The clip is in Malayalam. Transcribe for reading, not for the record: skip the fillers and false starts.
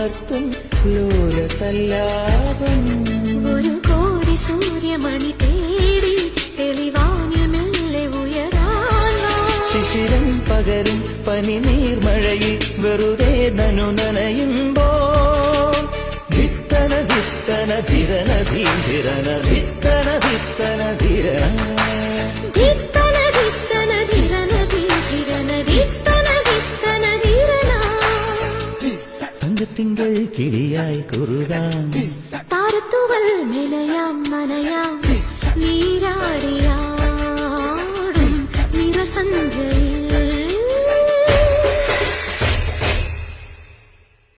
ഉണർത്തും ലോലസല്ലാപം. ഒരു കോടി സൂര്യമണി തേടി തെളിവാനിൽ മെല്ലെ ഉയരാൻ ശിശിരം പകരും പനിനീർമഴയിൽ വെറുതെ നനു നനയുമ്പോ ധിത്തന ധിത്തന ധിരന ധീരന ധിത്തന ധിത്തന ധിരന തിങ്കൾ കിളിയായി കുറുകാൻ താരത്തുവൽ മെനയാം നനയാം നീരാടിയാടും നിറസന്ധ്യയിൽ